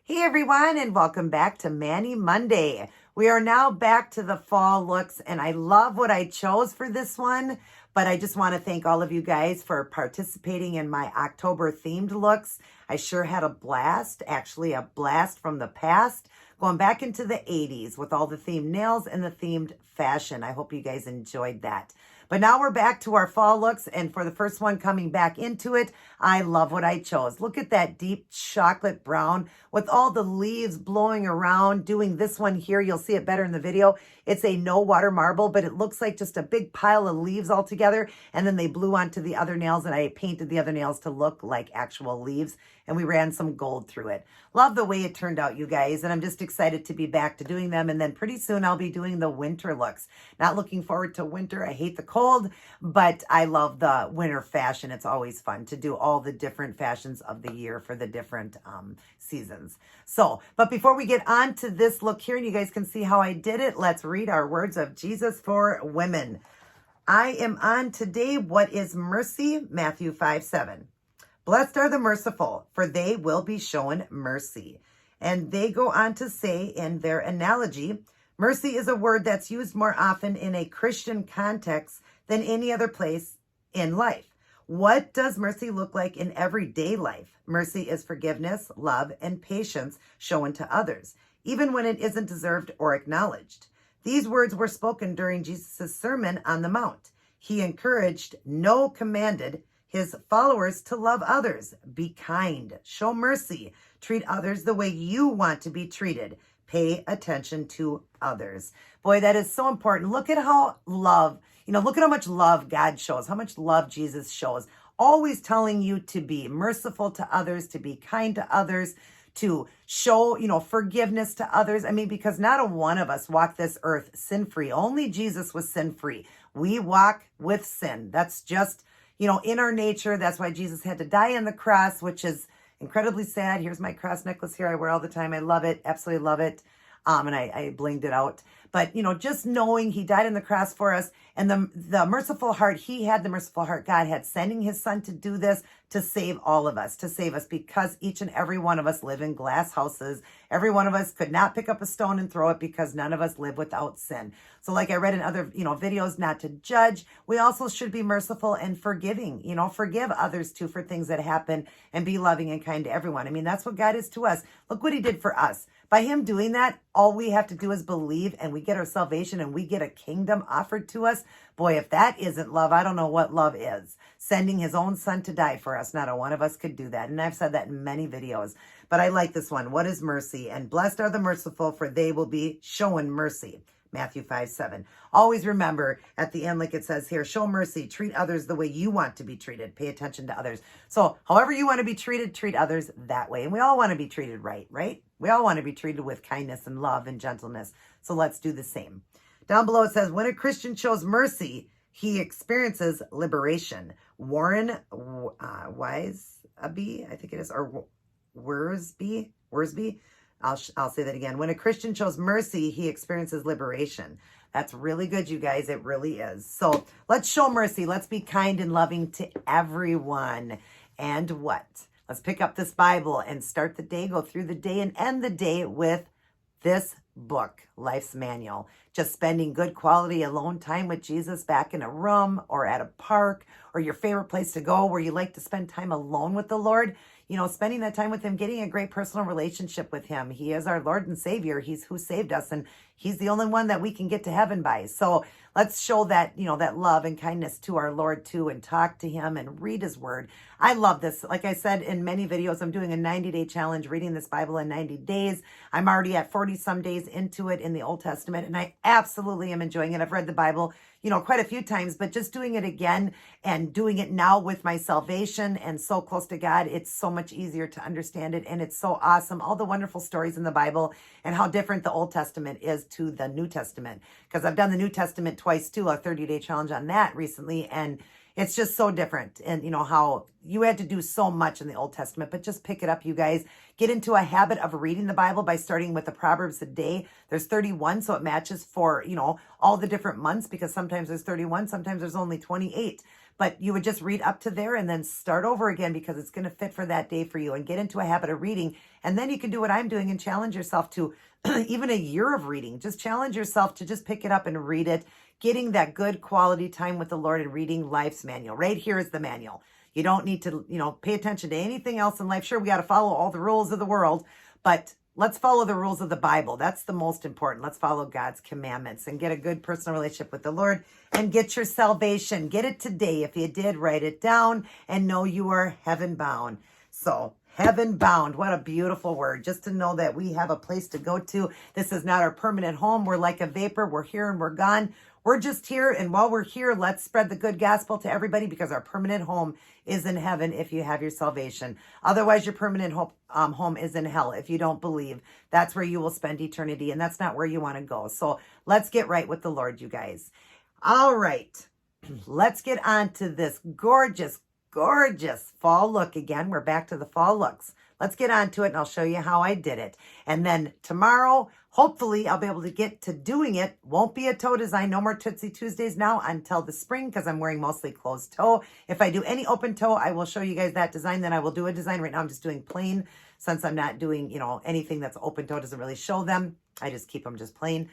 Hey everyone, and welcome back to Manny Monday. We are now back to the fall looks, and I love what I chose for this one, but I just want to thank all of you guys for participating in my October themed looks. I sure had a blast, actually a blast from the past, going back into the 80s with all the themed nails and the themed fashion. I hope you guys enjoyed that. But now we're back to our fall looks, and for the first one coming back into it, I love what I chose. Look at that deep chocolate brown with all the leaves blowing around. Doing this one here, you'll see it better in the video. It's a no water marble, but it looks like just a big pile of leaves all together, and then they blew onto the other nails, and I painted the other nails to look like actual leaves, and we ran some gold through it. Love the way it turned out, you guys, and I'm just excited to be back to doing them, and then pretty soon I'll be doing the winter looks. Not looking forward to winter. I hate the cold, but I love the winter fashion. It's always fun to do all the different fashions of the year for the different seasons. So, but before we get on to this look here, and you guys can see how I did it, let's read our words of Jesus for women. I am on today, what is mercy? Matthew 5:7. Blessed are the merciful, for they will be shown mercy. And they go on to say in their analogy, mercy is a word that's used more often in a Christian context than any other place in life. What does mercy look like in everyday life? Mercy is forgiveness, love, and patience shown to others, even when it isn't deserved or acknowledged. These words were spoken during Jesus' Sermon on the Mount. He encouraged, no commanded, his followers to love others, be kind, show mercy, treat others the way you want to be treated, pay attention to others. Boy, that is so important. Look at how look at how much love God shows, how much love Jesus shows, always telling you to be merciful to others, to be kind to others, to show, forgiveness to others. I mean, because not a one of us walk this earth sin-free. Only Jesus was sin-free. We walk with sin. That's just in our nature. That's why Jesus had to die on the cross, which is incredibly sad. Here's my cross necklace here. I wear all the time. I love it. Absolutely love it. And I blinged it out. But, just knowing he died on the cross for us, and the merciful heart he had, the merciful heart God had, sending his son to do this, to save all of us, to save us, because each and every one of us live in glass houses. Every one of us could not pick up a stone and throw it, because none of us live without sin. So like I read in other, videos, not to judge, we also should be merciful and forgiving, forgive others too for things that happen, and be loving and kind to everyone. I mean, that's what God is to us. Look what he did for us. By him doing that, all we have to do is believe, and we get our salvation, and we get a kingdom offered to us. Boy, if that isn't love, I don't know what love is. Sending his own son to die for us. Not a one of us could do that. And I've said that in many videos. But I like this one. What is mercy? And blessed are the merciful, for they will be shown mercy. Matthew 5:7. Always remember at the end, like it says here, show mercy, treat others the way you want to be treated. Pay attention to others. So however you want to be treated, treat others that way. And we all want to be treated right? We all want to be treated with kindness and love and gentleness. So let's do the same. Down below it says, when a Christian shows mercy, he experiences liberation. Warren Wiseaby, I think it is, or Worsby. I'll say that again. When a Christian shows mercy, he experiences liberation. That's really good, you guys. It really is. So let's show mercy. Let's be kind and loving to everyone. And what? Let's pick up this Bible and start the day, go through the day, and end the day with this book, Life's Manual. Just spending good quality alone time with Jesus back in a room or at a park or your favorite place to go where you like to spend time alone with the Lord. Spending that time with him, getting a great personal relationship with him. He is our Lord and Savior. He's who saved us, and he's the only one that we can get to heaven by. So let's show that, that love and kindness to our Lord too, and talk to him and read his word. I love this. Like I said in many videos, I'm doing a 90-day challenge, reading this Bible in 90 days. I'm already at 40 some days into it in the Old Testament, and I absolutely am enjoying it. I've read the Bible, quite a few times, but just doing it again and doing it now with my salvation and so close to God, it's so much easier to understand it. And it's so awesome. All the wonderful stories in the Bible and how different the Old Testament is to the New Testament. Because I've done the New Testament twice too, a 30-day challenge on that recently. And it's just so different. And how you had to do so much in the Old Testament, but just pick it up, you guys. Get into a habit of reading the Bible by starting with the Proverbs a day. There's 31, so it matches for, all the different months, because sometimes there's 31, sometimes there's only 28. but you would just read up to there and then start over again because it's going to fit for that day for you, and get into a habit of reading. And then you can do what I'm doing and challenge yourself to even a year of reading. Just challenge yourself to just pick it up and read it, getting that good quality time with the Lord and reading life's manual. Right here is the manual. You don't need to, pay attention to anything else in life. Sure, we got to follow all the rules of the world, but let's follow the rules of the Bible. That's the most important. Let's follow God's commandments and get a good personal relationship with the Lord and get your salvation. Get it today. If you did, write it down and know you are heaven bound. So heaven bound, what a beautiful word. Just to know that we have a place to go to. This is not our permanent home. We're like a vapor. We're here and we're gone. We're just here, and while we're here, let's spread the good gospel to everybody, because our permanent home is in heaven if you have your salvation. Otherwise, your permanent home is in hell if you don't believe. That's where you will spend eternity, and that's not where you want to go. So let's get right with the Lord, you guys. All right, let's get on to this gorgeous, gorgeous fall look again. We're back to the fall looks. Let's get on to it, and I'll show you how I did it. And then tomorrow, hopefully, I'll be able to get to doing it. Won't be a toe design. No more Tootsie Tuesdays now until the spring, because I'm wearing mostly closed toe. If I do any open toe, I will show you guys that design. Then I will do a design. Right now, I'm just doing plain, since I'm not doing, anything that's open toe doesn't really show them. I just keep them just plain.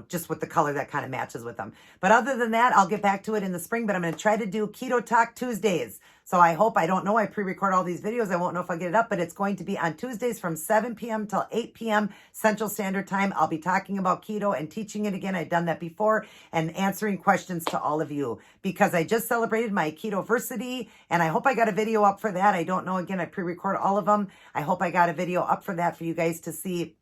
Just with the color that kind of matches with them. But other than that, I'll get back to it in the spring, but I'm going to try to do Keto Talk Tuesdays. So I don't know, I pre-record all these videos. I won't know if I'll get it up, but it's going to be on Tuesdays from 7 p.m. till 8 p.m. Central Standard Time. I'll be talking about keto and teaching it again. I've done that before, and answering questions to all of you, because I just celebrated my Ketoversity, and I hope I got a video up for that. I don't know. Again, I pre-record all of them. I hope I got a video up for that for you guys to see.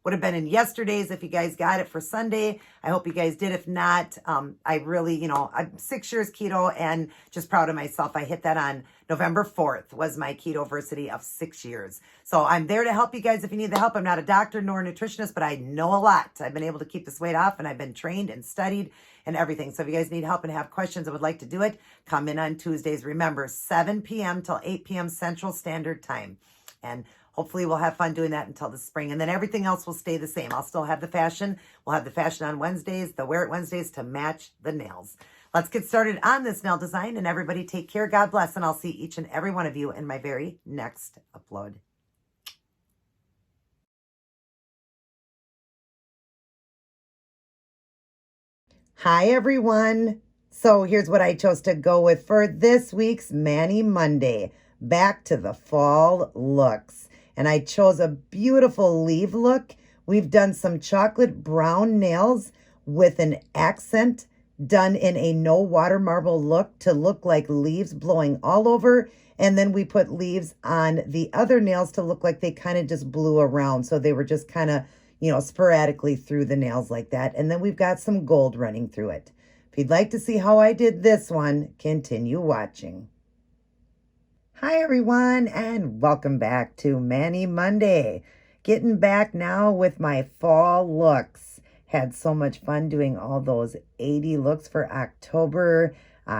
Would have been in yesterday's if you guys got it for Sunday. I hope you guys did. If not, I really, I'm 6 years keto and just proud of myself. I hit that on November 4th was my Ketoversity of 6 years. So I'm there to help you guys if you need the help. I'm not a doctor nor a nutritionist, but I know a lot. I've been able to keep this weight off, and I've been trained and studied and everything. So if you guys need help and have questions and would like to do it, come in on Tuesdays. Remember, 7 p.m. till 8 p.m. Central Standard Time. And hopefully we'll have fun doing that until the spring. And then everything else will stay the same. I'll still have the fashion. We'll have the fashion on Wednesdays, the Wear It Wednesdays to match the nails. Let's get started on this nail design. And everybody take care. God bless. And I'll see each and every one of you in my very next upload. Hi, everyone. So here's what I chose to go with for this week's Mani Monday. Back to the fall looks. And I chose a beautiful leaf look. We've done some chocolate brown nails with an accent done in a no water marble look to look like leaves blowing all over. And then we put leaves on the other nails to look like they kind of just blew around. So they were just kind of, sporadically through the nails like that. And then we've got some gold running through it. If you'd like to see how I did this one, continue watching. Hi, everyone, and welcome back to Mani Monday. Getting back now with my fall looks. Had so much fun doing all those 80 looks for October.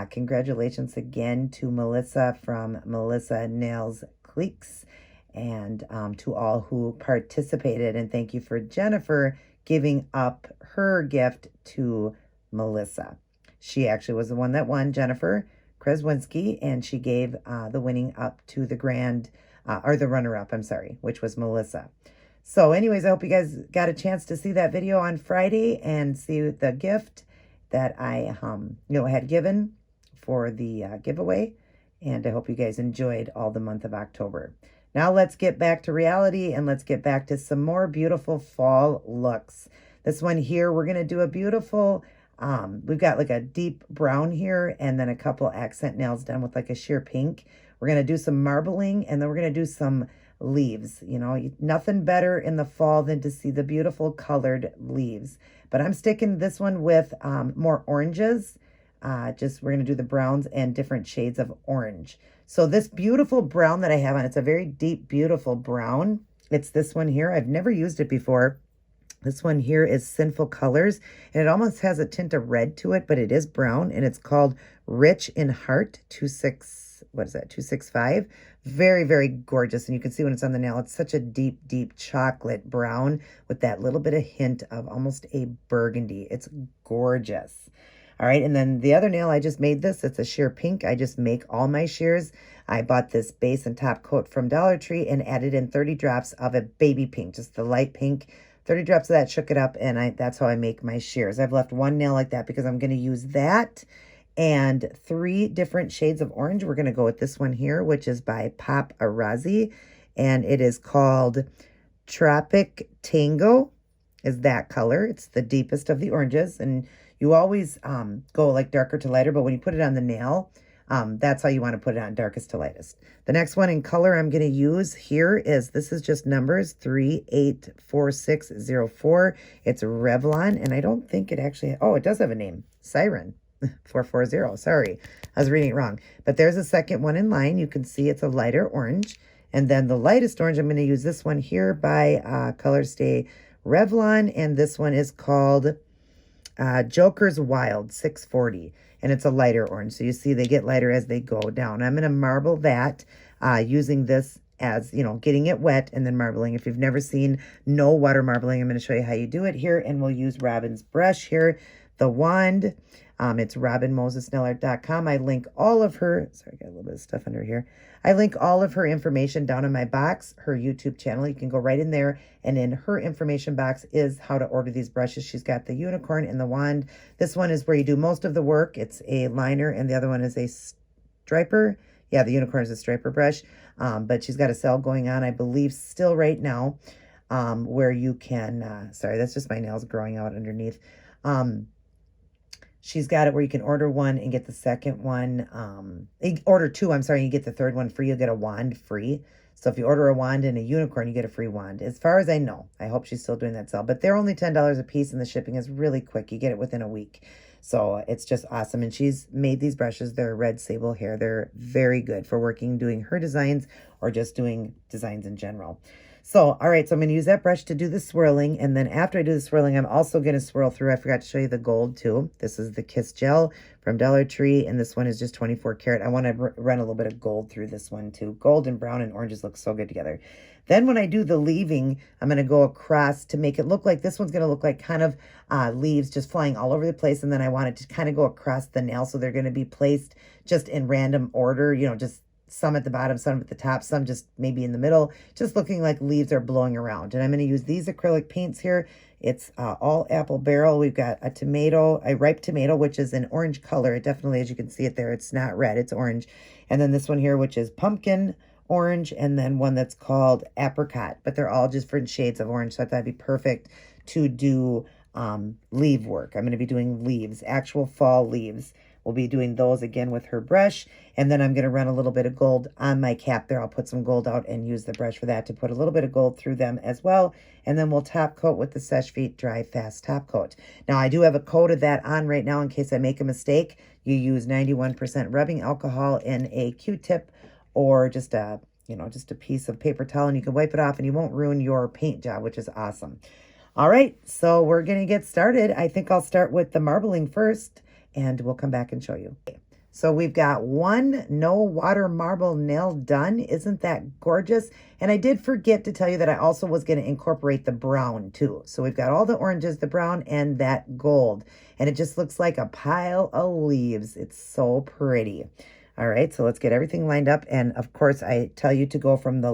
Congratulations again to Melissa from Melissa Nails Cliques, and to all who participated. And thank you for Jennifer giving up her gift to Melissa. She actually was the one that won, Jennifer Kreswinski, and she gave the winning up to the the runner-up, which was Melissa. So anyways, I hope you guys got a chance to see that video on Friday and see the gift that I, had given for the giveaway. And I hope you guys enjoyed all the month of October. Now let's get back to reality, and let's get back to some more beautiful fall looks. This one here, we're going to do a beautiful we've got like a deep brown here, and then a couple accent nails done with like a sheer pink. We're going to do some marbling, and then we're going to do some leaves. Nothing better in the fall than to see the beautiful colored leaves. But I'm sticking this one with more oranges. We're going to do the browns and different shades of orange. So this beautiful brown that I have on, it's a very deep, beautiful brown. It's this one here. I've never used it before. This one here is Sinful Colors, and it almost has a tint of red to it, but it is brown, and it's called Rich in Heart 265. Very, very gorgeous, and you can see when it's on the nail, it's such a deep, deep chocolate brown with that little bit of hint of almost a burgundy. It's gorgeous. All right, and then the other nail, I just made this. It's a sheer pink. I just make all my shears. I bought this base and top coat from Dollar Tree and added in 30 drops of a baby pink, just the light pink. 30 drops of that, shook it up, and that's how I make my shears. I've left one nail like that because I'm going to use that and 3 different shades of orange. We're going to go with this one here, which is by Pop Arazzi, and it is called Tropic Tango, is that color. It's the deepest of the oranges, and you always go like darker to lighter, but when you put it on the nail, that's how you want to put it on, darkest to lightest. The next one in color I'm going to use here is, this is just numbers, 384604. It's Revlon, and I don't think it actually, oh, it does have a name, Siren. 440. Sorry, I was reading it wrong. But there's a second one in line. You can see it's a lighter orange. And then the lightest orange, I'm going to use this one here by Color Stay Revlon. And this one is called Joker's Wild 640. And it's a lighter orange. So you see they get lighter as they go down. I'm going to marble that using this as, you know, getting it wet and then marbling. If you've never seen no water marbling, I'm going to show you how you do it here. And we'll use Robin's brush here. The wand, it's robinmosesnellart.com. I link all of her, sorry, I got a little bit of stuff under here. I link all of her information down in my box, her YouTube channel. You can go right in there, and in her information box is how to order these brushes. She's got the unicorn and the wand. This one is where you do most of the work. It's a liner, and the other one is a striper. Yeah, the unicorn is a striper brush, but she's got a sale going on, I believe, still right now, where you can, sorry, that's just my nails growing out underneath. She's got it where you can order one and get the second one. Order 2, I'm sorry, you get the third one free. You'll get a wand free. So if you order a wand and a unicorn, you get a free wand. As far as I know, I hope she's still doing that sale. But they're only $10 a piece, and the shipping is really quick. You get it within a week. So it's just awesome. And she's made these brushes. They're red sable hair. They're very good for working, doing her designs, or just doing designs in general. So, all right, so I'm going to use that brush to do the swirling, and then after I do the swirling, I'm also going to swirl through. I forgot to show you the gold, too. This is the Kiss Gel from Dollar Tree, and this one is just 24 karat. I want to run a little bit of gold through this one, too. Gold and brown and oranges look so good together. Then when I do the leaving, I'm going to go across to make it look like, this one's going to look like kind of leaves just flying all over the place, and then I want it to kind of go across the nail, so they're going to be placed just in random order, you know, just some at the bottom, some at the top, some just maybe in the middle, just looking like leaves are blowing around. And I'm going to use these acrylic paints here. It's all apple barrel. We've got a tomato, a ripe tomato, which is an orange color. It definitely, as you can see it there, it's not red, it's orange. And then this one here, which is pumpkin orange, and then one that's called apricot. But they're all just different shades of orange, so I thought that'd be perfect to do leaf work. I'm going to be doing leaves, actual fall leaves. We'll be doing those again with her brush. And then I'm going to run a little bit of gold on my cap there. I'll put some gold out and use the brush for that to put a little bit of gold through them as well. And then we'll top coat with the Seche Vite Dry Fast Top Coat. Now, I do have a coat of that on right now in case I make a mistake. You use 91% rubbing alcohol in a Q-tip or just a, you know, just a piece of paper towel, and you can wipe it off and you won't ruin your paint job, which is awesome. All right, so we're going to get started. I think I'll start with the marbling first, and we'll come back and show you. So we've got one no water marble nail done. Isn't that gorgeous? And I did forget to tell you that I also was going to incorporate the brown too. So we've got all the oranges, the brown, and that gold. And it just looks like a pile of leaves. It's so pretty. All right, so let's get everything lined up. And of course, I tell you to go from the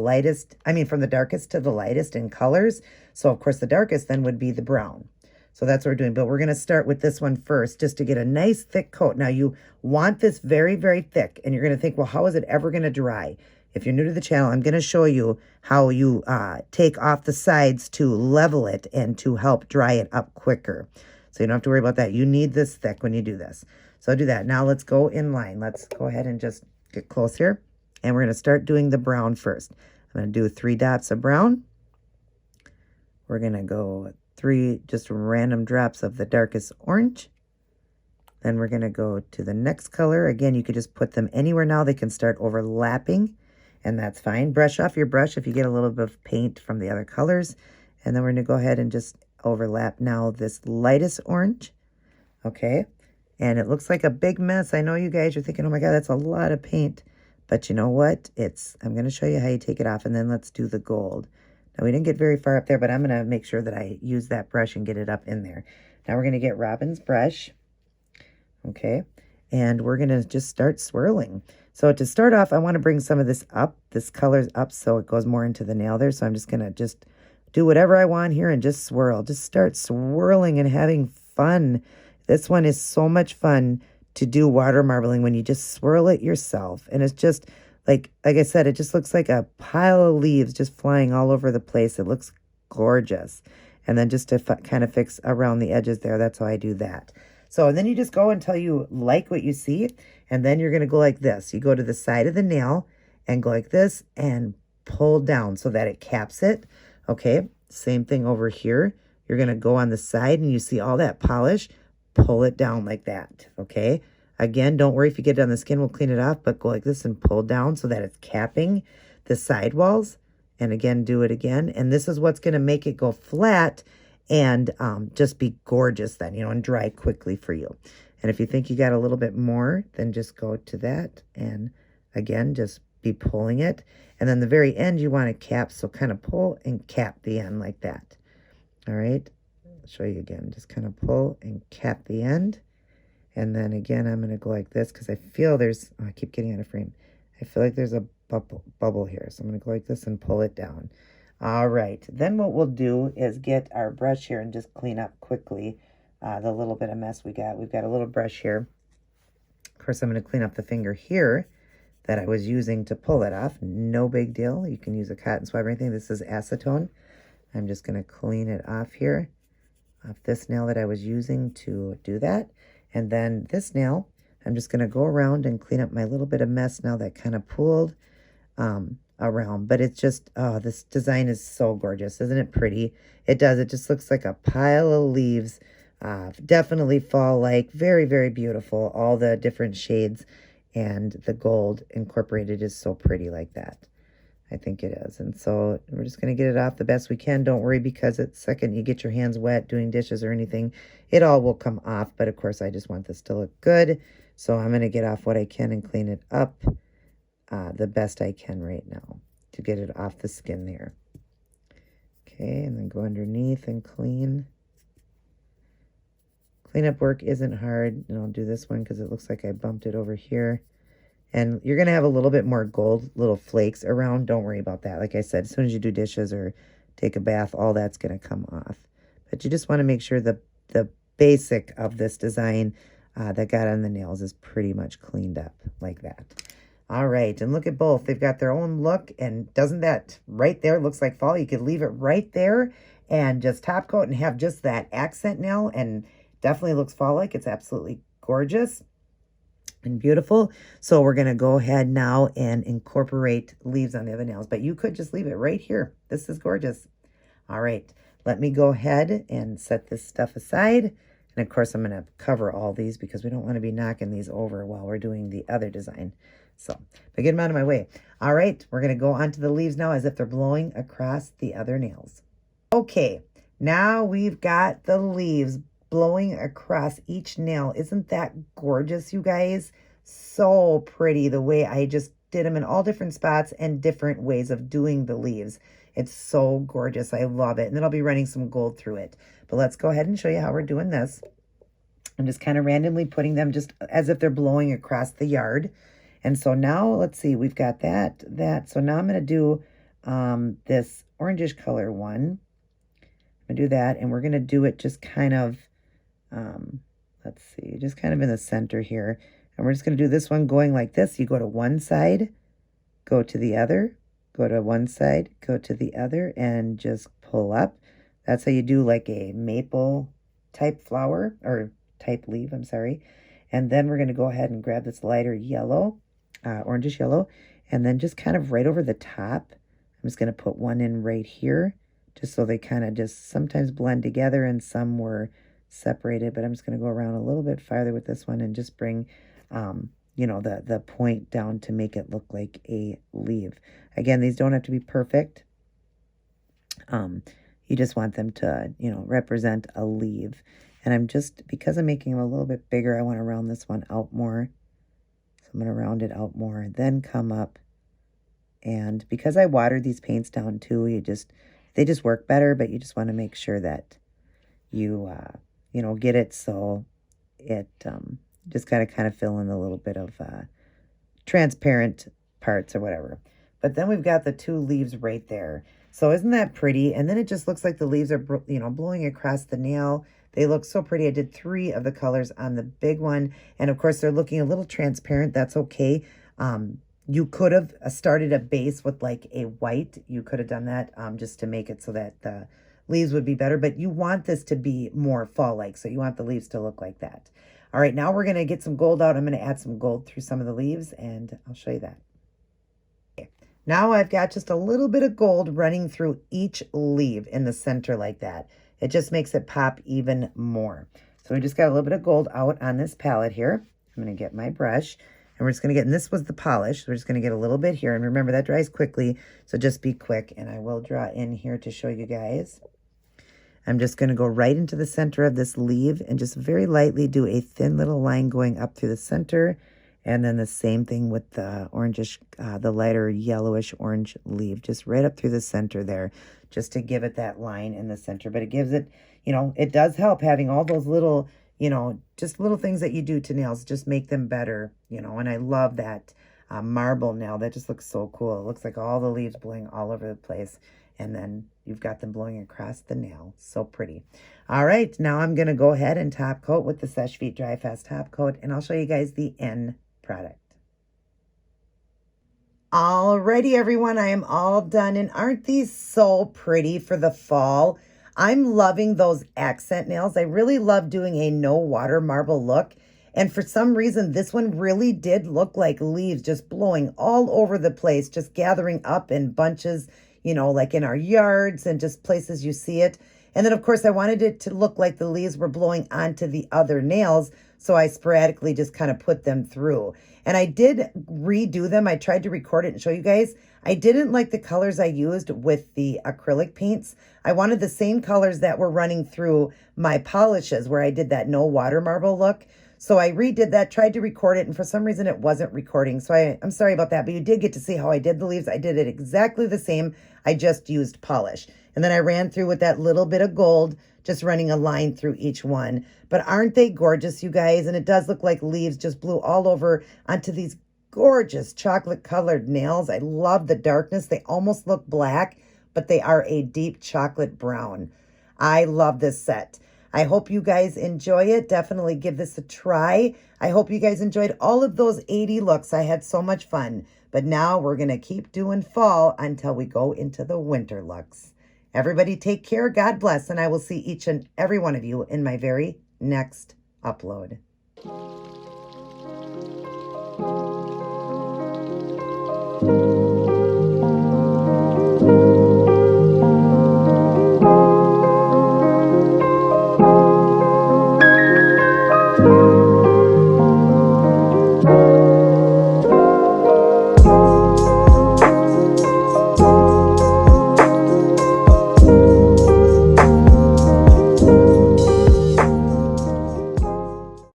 from the darkest to the lightest in colors. So of course, the darkest then would be the brown. So that's what we're doing. But we're going to start with this one first just to get a nice thick coat. Now you want this very, very thick. And you're going to think, well, how is it ever going to dry? If you're new to the channel, I'm going to show you how you take off the sides to level it and to help dry it up quicker. So you don't have to worry about that. You need this thick when you do this. So do that. Now let's go in line. Let's go ahead and just get close here. And we're going to start doing the brown first. I'm going to do 3 dots of brown. We're going to go 3 just random drops of the darkest orange. Then we're going to go to the next color. Again, you could just put them anywhere now. They can start overlapping, and that's fine. Brush off your brush if you get a little bit of paint from the other colors. And then we're going to go ahead and just overlap now this lightest orange. Okay. And it looks like a big mess. I know you guys are thinking, oh my God, that's a lot of paint. But you know what? I'm going to show you how you take it off, and then let's do the gold. Now, we didn't get very far up there, but I'm going to make sure that I use that brush and get it up in there. Now, we're going to get Robin's brush. okay? And we're going to just start swirling. So to start off, I want to bring some of this up, this color up, so it goes more into the nail there. So I'm just going to just do whatever I want here and just swirl. Just start swirling and having fun. This one is so much fun to do water marbling when you just swirl it yourself. And it's just like I said, it just looks like a pile of leaves just flying all over the place. It looks gorgeous. And then just to kind of fix around the edges there, that's how I do that. So then you just go until you like what you see. And then you're going to go like this. You go to the side of the nail and go like this and pull down so that it caps it. Okay, same thing over here. You're going to go on the side and you see all that polish. Pull it down like that, okay? Again, don't worry if you get it on the skin, we'll clean it off, but go like this and pull down so that it's capping the side walls. And again, do it again. And this is what's going to make it go flat and just be gorgeous then, you know, and dry quickly for you. And if you think you got a little bit more, then just go to that. And again, just be pulling it. And then the very end, you want to cap. So kind of pull and cap the end like that. All right. I'll show you again. Just kind of pull and cap the end. And then again, I'm going to go like this because I feel there's, oh, I keep getting out of frame. I feel like there's a bubble here. So I'm going to go like this and pull it down. All right. Then what we'll do is get our brush here and just clean up quickly the little bit of mess we got. We've got a little brush here. Of course, I'm going to clean up the finger here that I was using to pull it off. No big deal. You can use a cotton swab or anything. This is acetone. I'm just going to clean it off here, off this nail that I was using to do that. And then this nail, I'm just going to go around and clean up my little bit of mess now that kind of pooled around. But it's just, oh, this design is so gorgeous. Isn't it pretty? It does. It just looks like a pile of leaves. Definitely fall-like. Very, very beautiful. All the different shades and the gold incorporated is so pretty like that. I think it is. And so we're just going to get it off the best we can. Don't worry, because the second you get your hands wet doing dishes or anything, it all will come off. But of course, I just want this to look good. So I'm going to get off what I can and clean it up the best I can right now to get it off the skin there. Okay, and then go underneath and clean. Cleanup work isn't hard. And I'll do this one because it looks like I bumped it over here. And you're going to have a little bit more gold, little flakes around. Don't worry about that. Like I said, as soon as you do dishes or take a bath, all that's going to come off. But you just want to make sure the basic of this design that got on the nails is pretty much cleaned up like that. All right, and look at both. They've got their own look, and doesn't that right there looks like fall? You could leave it right there and just top coat and have just that accent nail, and definitely looks fall-like. It's absolutely gorgeous and beautiful. So we're going to go ahead now and incorporate leaves on the other nails, but you could just leave it right here. This is gorgeous. All right, let me go ahead and set this stuff aside. And of course, I'm going to cover all these because we don't want to be knocking these over while we're doing the other design. So, but get them out of my way. All right, we're going to go onto the leaves now as if they're blowing across the other nails. Okay, now we've got the leaves blowing across each nail. Isn't that gorgeous, you guys? So pretty the way I just did them in all different spots and different ways of doing the leaves. It's so gorgeous. I love it. And then I'll be running some gold through it. But let's go ahead and show you how we're doing this. I'm just kind of randomly putting them just as if they're blowing across the yard. And so now, let's see, we've got that. So now I'm going to do this orangish color one. I'm going to do that, and we're going to do it just kind of, let's see, just kind of in the center here. And we're just going to do this one going like this. You go to one side, go to the other, go to one side, go to the other, and just pull up. That's how you do like a maple type flower, or type leaf, I'm sorry. And then we're going to go ahead and grab this lighter yellow, orangish yellow, and then just kind of right over the top, I'm just going to put one in right here, just so they kind of just sometimes blend together and some were separated. But I'm just going to go around a little bit farther with this one and just bring, you know, the point down to make it look like a leaf. Again, these don't have to be perfect. You just want them to, you know, represent a leaf. And I'm just, because I'm making them a little bit bigger, I want to round this one out more. So I'm going to round it out more, then come up. And because I watered these paints down too, they just work better, but you just want to make sure that you, you know, get it so it Just got to kind of fill in a little bit of transparent parts or whatever. But then we've got the 2 leaves right there. So isn't that pretty? And then it just looks like the leaves are, you know, blowing across the nail. They look so pretty. I did 3 of the colors on the big one. And of course, they're looking a little transparent. That's okay. You could have started a base with like a white. You could have done that just to make it so that the leaves would be better. But you want this to be more fall-like. So you want the leaves to look like that. All right, now we're going to get some gold out. I'm going to add some gold through some of the leaves, and I'll show you that. Okay. Now I've got just a little bit of gold running through each leaf in the center like that. It just makes it pop even more. So we just got a little bit of gold out on this palette here. I'm going to get my brush, and we're just going to get, and this was the polish. We're just going to get a little bit here, and remember that dries quickly, so just be quick, and I will draw in here to show you guys. I'm just going to go right into the center of this leaf and just very lightly do a thin little line going up through the center. And then the same thing with the orangish, the lighter yellowish orange leaf, just right up through the center there, just to give it that line in the center. But it gives it, you know, it does help having all those little, you know, just little things that you do to nails, just make them better, you know. And I love that marble nail. That just looks so cool. It looks like all the leaves blowing all over the place. And then you've got them blowing across the nail. So pretty. All right, now I'm going to go ahead and top coat with the Seche Vite Dry Fast Top Coat, and I'll show you guys the end product. Alrighty, everyone, I am all done. And aren't these so pretty for the fall? I'm loving those accent nails. I really love doing a no water marble look. And for some reason, this one really did look like leaves just blowing all over the place, just gathering up in bunches, you know, like in our yards and just places you see it. And then, of course, I wanted it to look like the leaves were blowing onto the other nails, so I sporadically just kind of put them through. And I did redo them. I tried to record it and show you guys. I didn't like the colors I used with the acrylic paints. I wanted the same colors that were running through my polishes where I did that no water marble look. So I redid that, tried to record it, and for some reason it wasn't recording. So I'm sorry about that, but you did get to see how I did the leaves. I did it exactly the same. I just used polish. And then I ran through with that little bit of gold, just running a line through each one. But aren't they gorgeous, you guys? And it does look like leaves just blew all over onto these gorgeous chocolate-colored nails. I love the darkness. They almost look black, but they are a deep chocolate brown. I love this set. I hope you guys enjoy it. Definitely give this a try. I hope you guys enjoyed all of those 80 looks. I had so much fun. But now we're going to keep doing fall until we go into the winter looks. Everybody take care. God bless. And I will see each and every one of you in my very next upload.